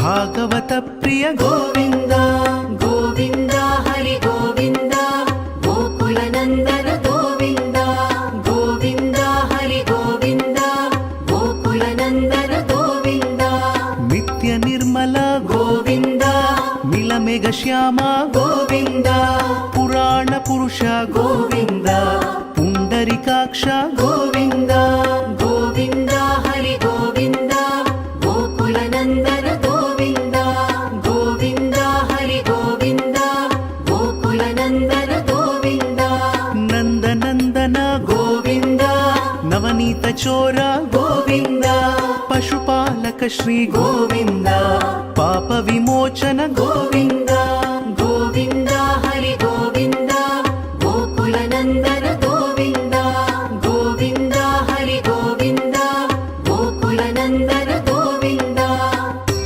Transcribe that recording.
భాగవత ప్రియ గోవింద గోవింద హరి గోవింద గోకుల నందన గోవింద గోవింద హరి గోవింద గోకుల నందన గోవింద నిత్య నిర్మల గోవింద మిలమేఘ శ్యామ గోవింద పురాణ పురుష గోవింద పుండరికాక్ష గోవింద గోవింద హరి గోవింద గోకుల నందన గోవింద గోవింద హరి గోవింద గోకుల నందన గోవింద నందనందన గోవింద నవనీత చోర గోవింద పశుపాలక శ్రీ గోవింద పాప విమోచన గోవింద